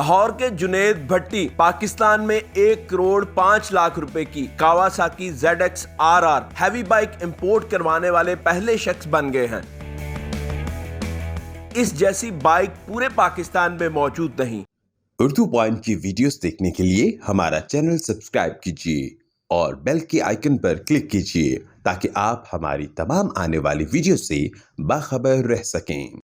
लाहौर के जुनेद भट्टी पाकिस्तान में 1 करोड़ 5 लाख रुपए की Kawasaki ZX-RR heavy bike import करवाने वाले पहले शख्स बन गए हैं। इस जैसी बाइक पूरे पाकिस्तान में मौजूद नहीं। उर्दू पॉइंट की वीडियोस देखने के लिए हमारा चैनल सब्सक्राइब कीजिए और बेल के आइकन पर क्लिक कीजिए ताकि आप हमारी तमाम आने वाली वीडियो से बाखबर रह सकें।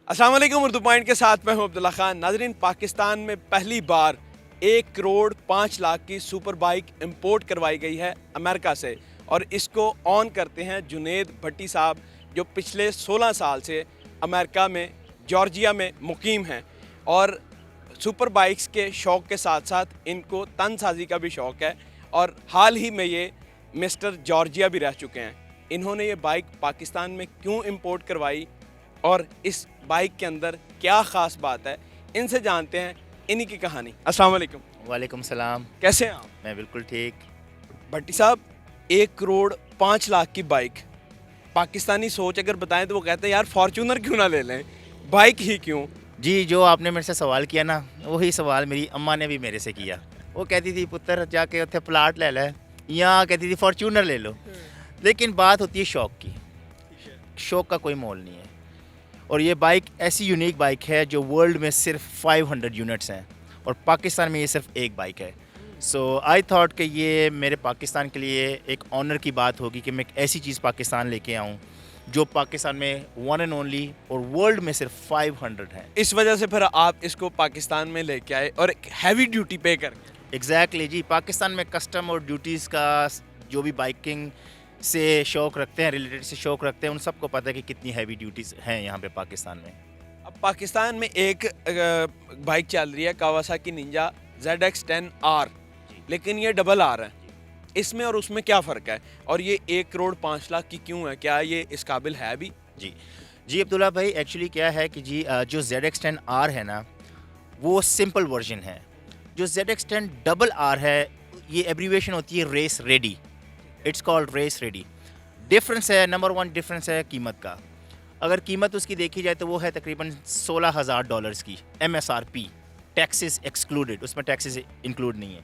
अस्सलाम वालेकुम, उर्दू पॉइंट के साथ मैं हूं अब्दुल्ला खान। नाजरीन, पाकिस्तान में पहली बार 1 करोड़ 5 लाख की सुपर बाइक इंपोर्ट करवाई गई है अमेरिका से और इसको ऑन करते हैं जुनेद भट्टी साहब, जो पिछले 16 साल से अमेरिका में जॉर्जिया में मुकीम हैं और सुपर बाइक्स के शौक़ के साथ साथ इनको तनसाजी का भी शौक़ है और हाल ही में ये मिस्टर जॉर्जिया भी रह चुके हैं। इन्होंने ये बाइक पाकिस्तान में क्यों इंपोर्ट करवाई और इस बाइक के अंदर क्या ख़ास बात है, इनसे जानते हैं इन्हीं की कहानी। अस्सलाम वालेकुम। वालेकुम सलाम। कैसे हैं आप? मैं बिल्कुल ठीक। भट्टी साहब, 1 करोड़ 5 लाख की बाइक, पाकिस्तानी सोच अगर बताएं तो वो कहते हैं यार फॉर्च्यूनर क्यों ना ले लें, बाइक ही क्यों? जी, जो आपने मेरे से सवाल किया ना, वही सवाल मेरी अम्मा ने भी मेरे से किया। वो कहती थी पुत्र जाके उत्थे प्लाट ले ले, या कहती थी फॉर्च्यूनर ले लो। लेकिन बात होती है शौक़ की, शौक़ का कोई मोल नहीं है। और ये बाइक ऐसी यूनिक बाइक है जो वर्ल्ड में सिर्फ 500 यूनिट्स हैं और पाकिस्तान में ये सिर्फ एक बाइक है। सो आई थॉट कि ये मेरे पाकिस्तान के लिए एक ऑनर की बात होगी कि मैं एक ऐसी चीज़ पाकिस्तान लेके आऊँ जो पाकिस्तान में वन एंड ओनली और वर्ल्ड में सिर्फ 500 है। इस वजह से फिर आप इसको पाकिस्तान में लेके आए और एक हैवी ड्यूटी पे करके। एग्जैक्टली जी, पाकिस्तान में कस्टम और ड्यूटीज़ का जो भी बाइकिंग से शौक़ रखते हैं, रिलेटेड से शौक़ रखते हैं, उन सबको पता है कि कितनी हैवी ड्यूटीज़ हैं यहाँ पे पाकिस्तान में। अब पाकिस्तान में एक बाइक चल रही है कावासाकी निंजा ZX-10R, लेकिन ये डबल आर है। इसमें और उसमें क्या फ़र्क है और ये 1 करोड़ 5 लाख की क्यों है? क्या ये इस काबिल है भी? जी अब्दुल्ला भाई, एक्चुअली क्या है कि जी जो ZX-10R है ना, वो सिंपल वर्जन है। जो ZX-10RR है, ये एब्रीवेशन होती है race ready. It's called race ready. Difference है, नंबर 1 डिफरेंस है कीमत का। अगर कीमत उसकी देखी जाए तो वो है तकरीबन $16,000 की MSRP, टैक्सेस एक्सक्लूडेड, उसमें टैक्सेस इंक्लूड नहीं है।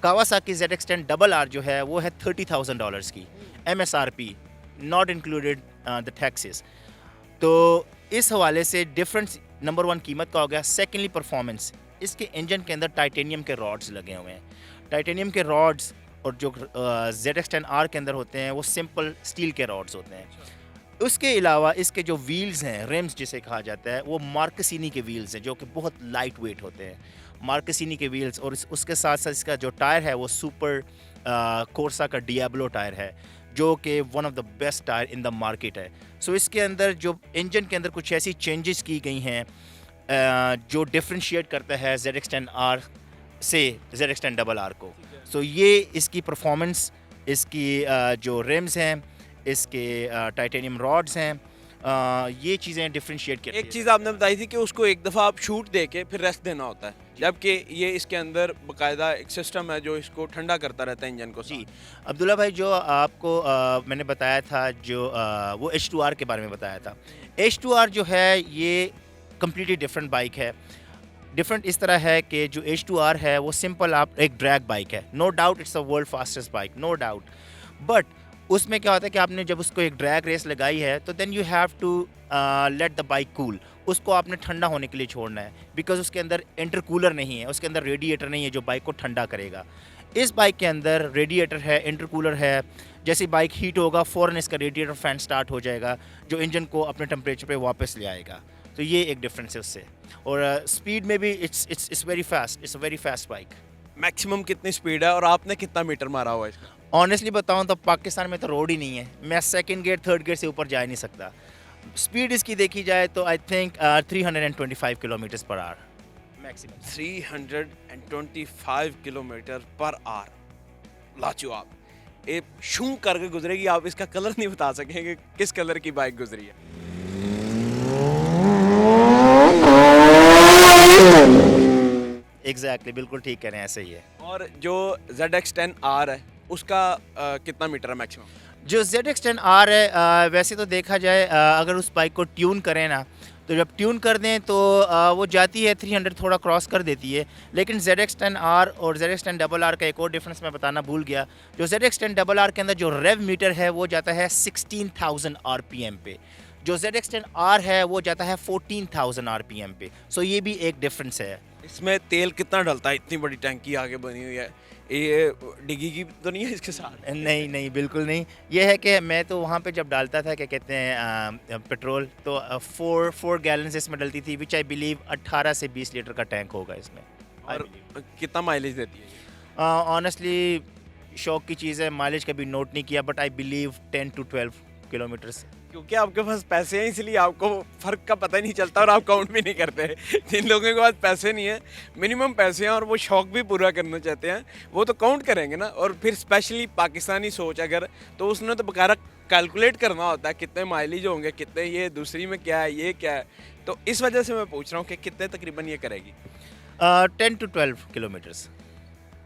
कावासाकी ZX-10RR जो है वो है $30,000 की MSRP, not included the taxes. तो इस हवाले से डिफरेंस नंबर 1 कीमत का हो गया। सेकेंडली परफॉर्मेंस, इसके इंजन के अंदर टाइटेनियम के रॉड्स लगे हुए हैं। टाइटेनियम के रॉड्स और जो ZX-10R के अंदर होते हैं वो सिंपल स्टील के रॉड्स होते हैं। उसके अलावा इसके जो व्हील्स हैं, रिम्स जिसे कहा जाता है, वो मार्कसीनी के व्हील्स हैं जो कि बहुत लाइट वेट होते हैं। मार्कसीनी के व्हील्स और उसके साथ साथ इसका जो टायर है वो सुपर कोर्सा का डियाब्लो टायर है जो कि one of the best tyre in the market है। सो इसके अंदर जो इंजन के अंदर कुछ ऐसी चेंजेस की गई हैं जो डिफ्रेंशिएट करता है ZX-10R से ZX-10RR को। सो ये इसकी परफॉर्मेंस, इसकी जो रिम्स हैं, इसके टाइटेनियम रॉड्स हैं, ये चीज़ें डिफ्रेंशिएट करती हैं। एक चीज़ आपने बताई थी कि उसको एक दफ़ा आप शूट दे के फिर रेस्ट देना होता है, जबकि ये इसके अंदर बाकायदा एक सिस्टम है जो इसको ठंडा करता रहता है इंजन को। जी अब्दुल्ला भाई, जो आपको मैंने बताया था, जो वो H2R के बारे में बताया था। H2R जो है ये कम्प्लीटली डिफरेंट बाइक है। डिफरेंट इस तरह है कि जो H2R है वो सिंपल आप एक ड्रैग बाइक है, no doubt it's the world fastest bike, no doubt. But उसमें क्या होता है कि आपने जब उसको एक ड्रैग रेस लगाई है तो then you have to let the bike cool. उसको आपने ठंडा होने के लिए छोड़ना है, बिकॉज उसके अंदर इंटरकूलर नहीं है, उसके अंदर रेडिएटर नहीं है जो बाइक को ठंडा करेगा। इस बाइक के अंदर रेडिएटर है, इंटरकूलर है। जैसे बाइक हीट होगा फ़ौरन इसका रेडिएटर फ़ैन स्टार्ट हो जाएगा जो इंजन को अपने टेम्परेचर पे वापस ले आएगा। तो ये एक डिफरेंस है उससे। और स्पीड में भी it's very fast, it's a very fast bike. Maximum कितनी स्पीड है और आपने कितना मीटर मारा हुआ है इसका? ऑनेस्टली बताऊं तो पाकिस्तान में तो रोड ही नहीं है, मैं सेकंड गियर थर्ड गियर से ऊपर जा ही नहीं सकता। स्पीड इसकी देखी जाए तो I think 325 kilometre per hour maximum. 325 kilometre per hour. लाजवाब। ये शू करके गुजरेगी। आप इसका कलर नहीं बता सकेंगे किस कलर की बाइक गुजरी है? एग्जैक्टली, बिल्कुल ठीक कह रहे हैं, ऐसे ही है। और जो ZX-10R है उसका कितना मीटर है मैक्सिमम? जो ZX10R है वैसे तो देखा जाए अगर उस बाइक को ट्यून करें ना, तो जब ट्यून कर दें तो वो जाती है 300 थोड़ा क्रॉस कर देती है। लेकिन ZX10R और ZX10RR का एक और डिफरेंस मैं बताना भूल गया। जो ZX10RR के अंदर जो रेव मीटर है वो जाता है 16,000 RPM पे, जो ZX10R है वो जाता है 14,000 RPM पे। सो ये भी एक डिफरेंस है। इसमें तेल कितना डलता है? इतनी बड़ी टंकी आगे बनी हुई है, ये डिग्गी की तो नहीं है इसके साथ? नहीं नहीं बिल्कुल नहीं। ये है कि मैं तो वहाँ पे जब डालता था क्या कहते हैं पेट्रोल, तो 4 गैलन्स इसमें डलती थी, विच आई बिलीव 18 से 20 लीटर का टैंक होगा इसमें। और कितना माइलेज देती है? ऑनेस्टली शौक की चीज़ है, माइलेज कभी नोट नहीं किया, but I believe 10 to 12 kilometres. क्योंकि आपके पास पैसे हैं इसलिए आपको फ़र्क का पता ही नहीं चलता और आप काउंट भी नहीं करते। जिन लोगों के पास पैसे नहीं है, मिनिमम पैसे हैं और वो शौक भी पूरा करना चाहते हैं, वो तो काउंट करेंगे ना। और फिर स्पेशली पाकिस्तानी सोच अगर, तो उसने तो बकायदा कैलकुलेट करना होता है कितने माइलेज होंगे, कितने ये दूसरी में क्या है, ये क्या है। तो इस वजह से मैं पूछ रहा हूँ कि कितने तकरीबन ये करेगी? 10 to 12 kilometres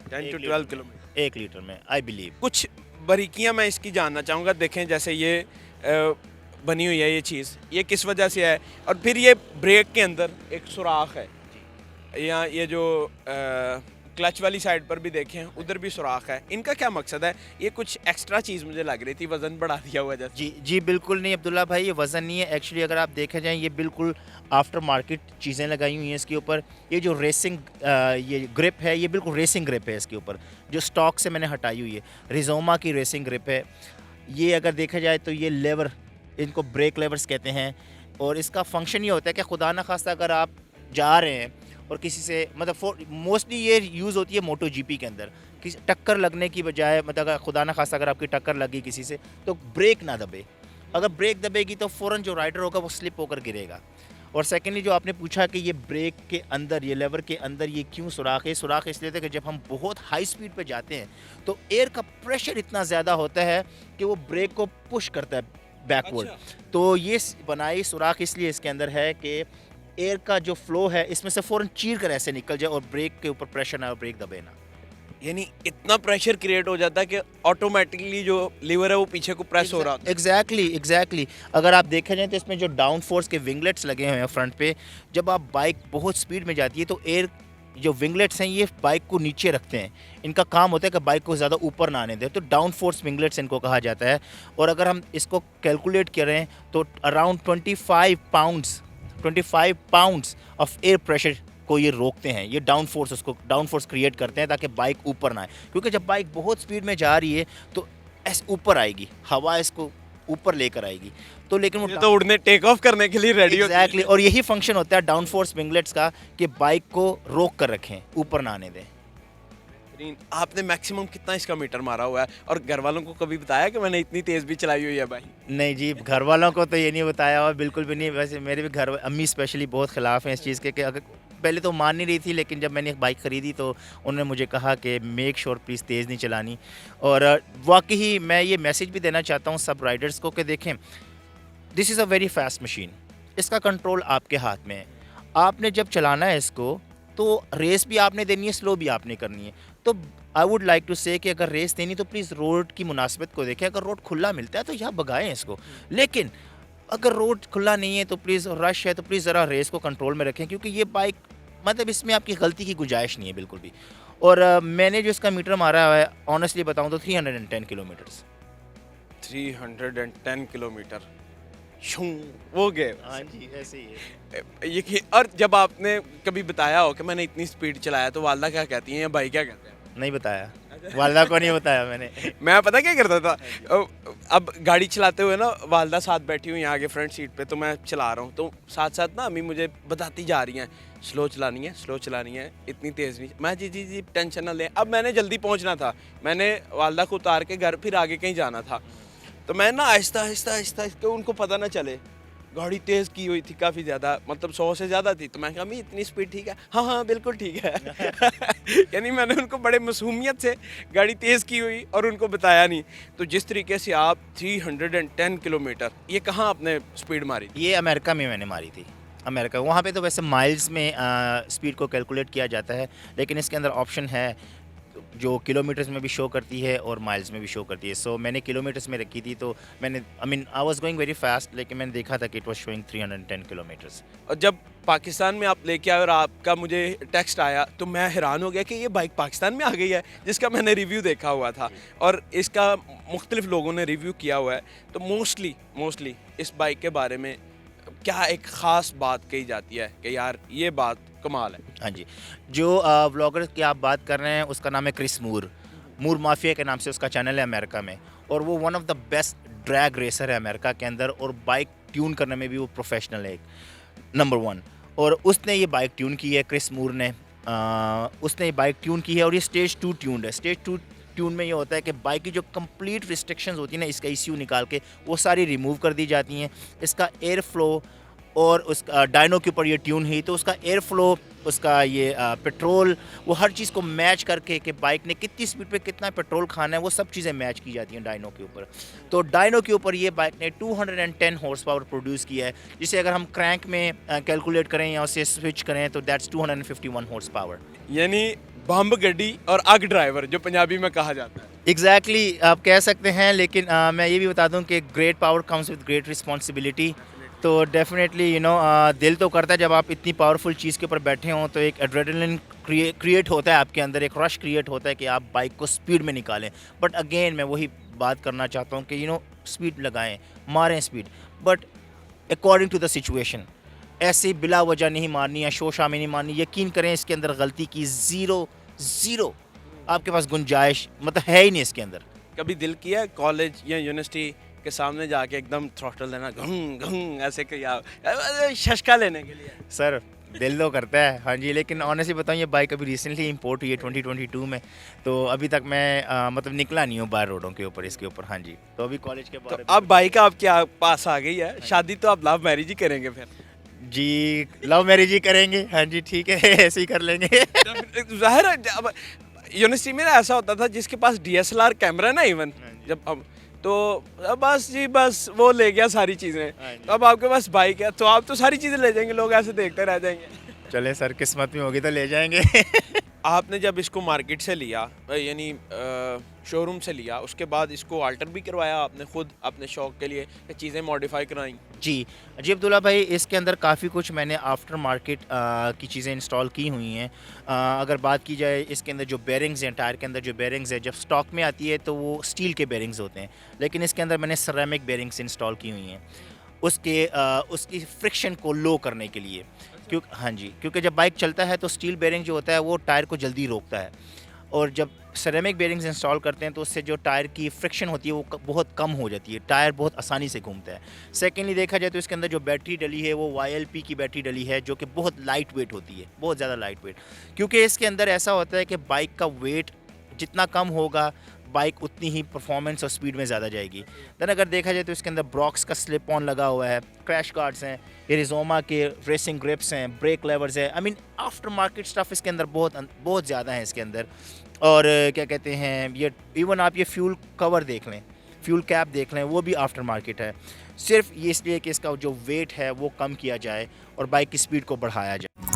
10 to 12 kilometre 1 litre में आई बिलीव। कुछ बारीकियां मैं इसकी जानना चाहूँगा। देखें जैसे ये बनी हुई है ये चीज़, ये किस वजह से है? और फिर ये ब्रेक के अंदर एक सुराख है, या ये जो क्लच वाली साइड पर भी देखें उधर भी सुराख है। इनका क्या मकसद है? ये कुछ एक्स्ट्रा चीज़ मुझे लग रही थी, वज़न बढ़ा दिया हुआ जैसे। जी जी बिल्कुल नहीं अब्दुल्ला भाई, ये वज़न नहीं है। एक्चुअली अगर आप देखा जाए ये बिल्कुल आफ्टर मार्केट चीज़ें लगाई हुई हैं इसके ऊपर। ये जो रेसिंग ये ग्रिप है, ये बिल्कुल रेसिंग ग्रिप है इसके ऊपर, जो स्टॉक से मैंने हटाई हुई है। रिजोमा की रेसिंग ग्रिप है ये। अगर देखा जाए तो ये लेवर, इनको ब्रेक लेवर्स कहते हैं। और इसका फंक्शन ये होता है कि खुदा न खास्ता अगर आप जा रहे हैं और किसी से मतलब मोस्टली ये यूज़ होती है मोटो जीपी के अंदर, किसी टक्कर लगने की बजाय, मतलब अगर खुदा न खास्ता अगर आपकी टक्कर लगी किसी से, तो ब्रेक ना दबे। अगर ब्रेक दबेगी तो फ़ौरन जो राइडर होगा वो स्लिप होकर गिरेगा। और सेकेंडली जो आपने पूछा कि ये ब्रेक के अंदर, ये लेवर के अंदर ये क्यों सुराख है? सुराख इसलिए था कि जब हम बहुत हाई स्पीड पे जाते हैं तो एयर का प्रेशर इतना ज़्यादा होता है कि वो ब्रेक को पुश करता है बैकवर्ड। अच्छा। तो ये बनाई सुराख इसलिए इसके अंदर है कि एयर का जो फ्लो है इसमें से फ़ौरन चीर कर ऐसे निकल जाए और ब्रेक के ऊपर प्रेशर ना, और ब्रेक दबे ना। यानी इतना प्रेशर क्रिएट हो जाता है कि ऑटोमेटिकली जो लीवर है वो पीछे को प्रेस हो रहा होता है। एग्जैक्टली। अगर आप देखा जाए तो इसमें जो डाउन फोर्स के विंगलेट्स लगे हुए हैं फ्रंट पे, जब आप बाइक बहुत स्पीड में जाती है तो एयर जो विंगलेट्स हैं ये बाइक को नीचे रखते हैं। इनका काम होता है कि बाइक को ज़्यादा ऊपर ना आने दें, तो डाउन फोर्स विंगलेट्स इनको कहा जाता है। और अगर हम इसको कैलकुलेट करें तो around 25 pounds of air pressure को ये रोकते हैं। ये डाउन फोर्स, उसको डाउन फोर्स क्रिएट करते हैं ताकि बाइक ऊपर ना आए। क्योंकि जब बाइक बहुत स्पीड में जा रही है तो ऐसे ऊपर आएगी, हवा इसको ऊपर लेकर आएगी। तो लेकिन वो ये तो उड़ने टेक ऑफ करने के लिए रेडी होती है। एग्जैक्टली, और यही फंक्शन होता है डाउन फोर्स विंगलेट्स का कि बाइक को रोक कर रखें, ऊपर ना आने दें। आपने मैक्सिमम कितना इसका मीटर मारा हुआ है? और घर वालों को कभी बताया कि मैंने इतनी तेज़ भी चलाई हुई है भाई? नहीं जी, घर वालों को तो ये नहीं बताया और बिल्कुल भी नहीं। वैसे मेरे भी घर अम्मी स्पेशली बहुत ख़िलाफ़ हैं इस चीज़ के कि अगर पहले तो मान नहीं रही थी, लेकिन जब मैंने एक बाइक ख़रीदी तो उन्होंने मुझे कहा कि मेक श्योर प्लीज़ तेज़ नहीं चलानी। और वाकई मैं ये मैसेज भी देना चाहता हूँ सब राइडर्स को कि देखें, this is a very fast machine, इसका कंट्रोल आपके हाथ में है। आपने जब चलाना है इसको तो रेस भी आपने देनी है, स्लो भी आपने करनी है। तो आई वुड लाइक टू से कि अगर रेस देनी तो प्लीज़ रोड की मुनासिबत को देखें। अगर रोड खुला मिलता है तो यहाँ भगाएं इसको, लेकिन अगर रोड खुला नहीं है तो प्लीज़, रश है तो प्लीज़ ज़रा रेस को कंट्रोल में रखें, क्योंकि ये बाइक मतलब इसमें आपकी गलती की गुंजाइश नहीं है बिल्कुल भी। और मैंने जो इसका मीटर मारा हुआ है ऑनेस्टली बताऊँ तो 310 किलोमीटर्स। 310 किलोमीटर शूं वो गए। हाँ जी, ऐसे ही है। ये और जब आपने कभी बताया हो कि मैंने इतनी स्पीड चलाया तो वालदा क्या कहती हैं या भाई क्या कहते हैं? नहीं बताया, वालदा को नहीं बताया मैंने। मैं पता क्या करता था, अब गाड़ी चलाते हुए ना वालदा साथ बैठी हुई हैं आगे फ्रंट सीट पे, तो मैं चला रहा हूँ तो साथ साथ ना अम्मी मुझे बताती जा रही हैं स्लो चलानी है, इतनी तेज़ नहीं। मैं जी टेंशन ना लें। अब मैंने जल्दी पहुँचना था, मैंने वालदा को उतार के घर फिर आगे कहीं जाना था, तो मैं ना आहिस्ता उनको पता ना चले गाड़ी तेज़ की हुई थी काफ़ी ज़्यादा, मतलब 100 से ज़्यादा थी। तो मैं कहा अम्मी इतनी स्पीड ठीक है? हाँ बिल्कुल ठीक है। यानी मैंने उनको बड़े मासूमियत से गाड़ी तेज़ की हुई और उनको बताया नहीं। तो जिस तरीके से आप 310 किलोमीटर, ये कहाँ आपने स्पीड मारी थी? ये अमेरिका में मैंने मारी थी। अमेरिका, वहाँ पे तो वैसे माइल्स में स्पीड को कैलकुलेट किया जाता है, लेकिन इसके अंदर ऑप्शन है जो किलोमीटर्स में भी शो करती है और माइल्स में भी शो करती है। सो मैंने किलोमीटर्स में रखी थी, तो मैंने I was going very fast, लेकिन मैंने देखा था कि इट वाज शोइंग 310 किलोमीटर्स। और जब पाकिस्तान में आप लेके आए और आपका मुझे टेक्स्ट आया तो मैं हैरान हो गया कि ये बाइक पाकिस्तान में आ गई है, जिसका मैंने रिव्यू देखा हुआ था और इसका मुख्तलिफ लोगों ने रिव्यू किया हुआ है। तो मोस्टली इस बाइक के बारे में क्या एक ख़ास बात कही जाती है कि यार ये बात कमाल है? हाँ जी, जो व्लॉगर की आप बात कर रहे हैं उसका नाम है क्रिस मूर माफिया के नाम से उसका चैनल है अमेरिका में, और वो one of the best drag racer है अमेरिका के अंदर, और बाइक ट्यून करने में भी वो प्रोफेशनल है, एक नंबर 1। और उसने ये बाइक ट्यून की है, क्रिस मूर ने उसने ये बाइक ट्यून की है, और ये स्टेज 2 ट्यून्ड है। स्टेज 2 ट्यून में ये होता है कि बाइक की जो कंप्लीट रिस्ट्रिक्शंस होती है ना, इसका ECU निकाल के वो सारी रिमूव कर दी जाती हैं। इसका एयर फ्लो और उसका डायनो के ऊपर ये ट्यून हुई, तो उसका एयर फ्लो, उसका ये पेट्रोल, वो हर चीज़ को मैच करके कि बाइक ने कितनी स्पीड पे कितना पेट्रोल खाना है, वो सब चीज़ें मैच की जाती हैं डायनो के ऊपर। तो डायनो के ऊपर ये बाइक ने 210 हॉर्स पावर प्रोड्यूस किया है, जिसे अगर हम क्रैंक में कैलकुलेट करें या उसे स्विच करें तो दैट्स 251 हॉर्स पावर। यानी बम्ब गड्डी और अग ड्राइवर जो पंजाबी में कहा जाता है। एग्जैक्टली आप कह सकते हैं, लेकिन मैं ये भी बता दूं कि great power comes with great responsibility. तो डेफिनेटली दिल तो करता है जब आप इतनी पावरफुल चीज़ के ऊपर बैठे हों, तो एक एड्रेनलिन क्रिएट होता है आपके अंदर, एक रश क्रिएट होता है कि आप बाइक को स्पीड में निकालें। बट अगेन मैं वही बात करना चाहता हूँ कि स्पीड लगाएं, मारें speed, but according to the situation. ऐसे बिला वजह नहीं मारनी या शोशा में नहीं मारनी। यकीन करें इसके अंदर गलती की ज़ीरो आपके पास गुंजाइश मतलब है ही नहीं इसके अंदर। कभी दिल किया है कॉलेज या यूनिवर्सिटी के सामने जाके एकदम थ्रॉटल देना, घंग घंग ऐसे किया शशका लेने के लिए? सर दिल तो करता है, हाँ जी, लेकिन ऑनेस्टली बताऊँ ये बाइक अभी रिसेंटली इंपोर्ट हुई है 2022 में, तो अभी तक मैं मतलब निकला नहीं हूँ बाहर रोडों के ऊपर, इसके ऊपर। हाँ जी, तो अभी कॉलेज के बाद तो अब बाइक आपके पास आ गई है, शादी तो आप लव मैरिज ही करेंगे फिर? जी, लव मैरिज ही करेंगे। हाँ जी, ठीक है ऐसे ही कर लेंगे। जाहिर है अब यूनिवर्सिटी में ना ऐसा होता था जिसके पास DSLR कैमरा ना, इवन जब अब तो बस वो ले गया सारी चीज़ें। तो अब आपके पास बाइक है तो आप तो सारी चीज़ें ले जाएंगे, लोग ऐसे देखते रह जाएंगे। चले सर, किस्मत में होगी तो ले जाएंगे। आपने जब इसको मार्केट से लिया, यानी शोरूम से लिया, उसके बाद इसको अल्टर भी करवाया आपने खुद अपने शौक के लिए, चीज़ें मॉडिफाई कराई? जी अब्दुल्ला भाई, इसके अंदर काफ़ी कुछ मैंने आफ्टर मार्केट की चीज़ें इंस्टॉल की हुई हैं। अगर बात की जाए इसके अंदर जो बेरिंग्स हैं, टायर के अंदर जो बेरिंग्स है, जब स्टॉक में आती है तो वो स्टील के बेरिंग्स होते हैं, लेकिन इसके अंदर मैंने सेरेमिक बेरिंग्स इंस्टॉल की हुई हैं उसकी फ्रिक्शन को लो करने के लिए। हाँ जी, क्योंकि जब बाइक चलता है तो स्टील बेरिंग जो होता है वो टायर को जल्दी रोकता है, और जब सेरेमिक बेरिंग्स इंस्टॉल करते हैं तो उससे जो टायर की फ्रिक्शन होती है वो बहुत कम हो जाती है, टायर बहुत आसानी से घूमता है। सेकेंडली देखा जाए तो इसके अंदर जो बैटरी डली है वो YLP की बैटरी डली है, जो कि बहुत लाइट वेट होती है, बहुत ज़्यादा लाइट वेट, क्योंकि इसके अंदर ऐसा होता है कि बाइक का वेट जितना कम होगा बाइक उतनी ही परफॉर्मेंस और स्पीड में ज़्यादा जाएगी। देन अगर देखा जाए तो इसके अंदर ब्रॉक्स का स्लिप ऑन लगा हुआ है, क्रैश गार्ड्स हैं, ये रिजोमा के रेसिंग ग्रिप्स हैं, ब्रेक लेवर्स है। आफ्टर मार्केट स्टफ़ इसके अंदर बहुत ज़्यादा है इसके अंदर। और क्या कहते हैं, ये इवन आप ये फ्यूल कवर देख लें, फ्यूल कैप देख लें, वो भी आफ्टर मार्केट है, सिर्फ ये इसलिए कि इसका जो वेट है वो कम किया जाए और बाइक की स्पीड को बढ़ाया जाए।